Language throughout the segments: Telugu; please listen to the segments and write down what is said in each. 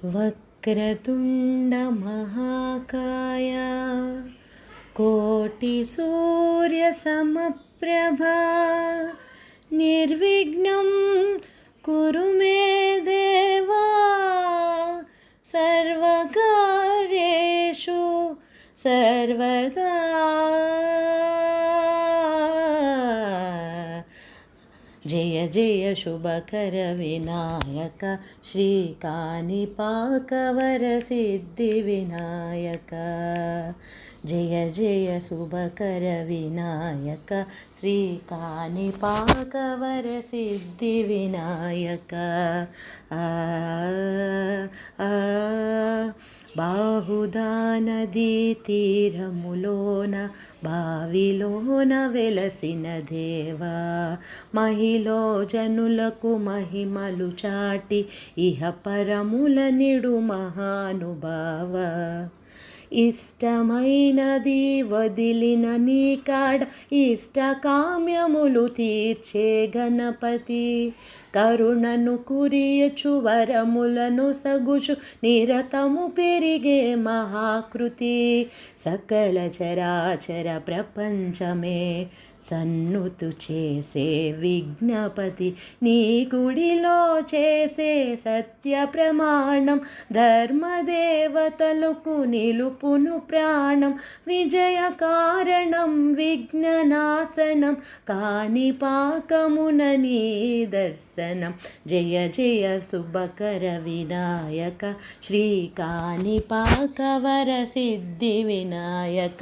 వక్రతుండ మహాకాయ కోటి సూర్య సమప్రభా నిర్విఘ్నం కురు మే దేవా సర్వకార్యేషు సర్వదా. జయ జయ శుభకర వినాయక శ్రీకాణిపాకవర సిద్ధి వినాయక. జయ జయ శుభకర వినాయక శ్రీకాణిపాకవర సిద్ధి వినాయక. బాహుదా నదీ తీరములోన బావిలోన వెలసిన దేవా, మహిలో జనులకు మహిమలు చాటి ఇహ పరముల నిడు మహానుభావ. ఇష్టమైనది వదిలిన నీ కాడ ఇష్ట కామ్యములు తీర్చే గణపతి, కరుణను కురియచు వరములను సగుచు నిరతము పెరిగే మహాకృతి. సకల చరాచర ప్రపంచమే సన్నుతు చేసే విఘ్నపతి, నీ గుడిలో చేసే సత్య ప్రమాణం ధర్మదేవతలకు నిలుపును ప్రాణం. విజయ కారణం విఘ్ననాశనం కాణిపాకమున నీ దర్శనం. జయ జయ శుభకర వినాయక శ్రీకాణిపాకవర సిద్ధి వినాయక.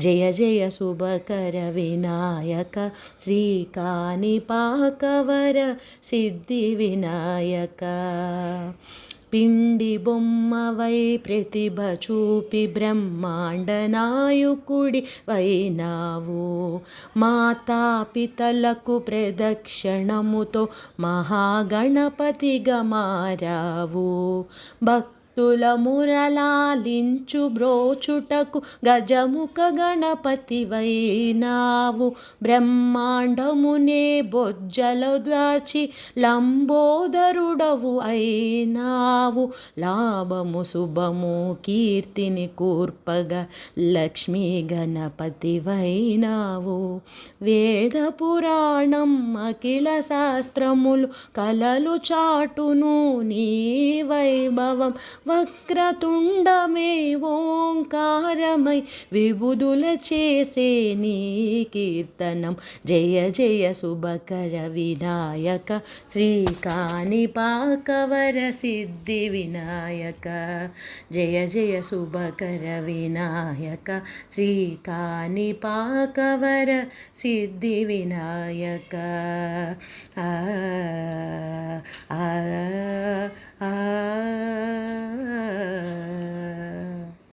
జయ జయ శుభకర వినాయక శ్రీకాణిపాకవర సిద్ధి వినాయక. పిండి బొమ్మవై ప్రతిభ చూపి బ్రహ్మాండ నాయకుడి వైనావు, మాతాపితలకు ప్రదక్షిణముతో మహాగణపతిగా మారావు. భక్తుల మురళాలించు బ్రోచుటకు గజముఖ గణపతి వైనావు. బ్రహ్మాండమునే బొజ్జలు దాచి లంబోదరుడవు అయినావు. లాభము శుభము కీర్తిని కూర్పగా లక్ష్మీ గణపతి వైనావు. వేద పురాణం అఖిల శాస్త్రములు కలలు చాటును నీ వైభవం. వక్రతుండమే ఓంకారమై విబుధుల చేసే నీ కీర్తనం. జయ జయ శుభకర వినాయక శ్రీకాణిపాకవర సిద్ధి వినాయక. జయ జయ శుభకర వినాయక శ్రీకాణిపాకవర సిద్ధి వినాయక.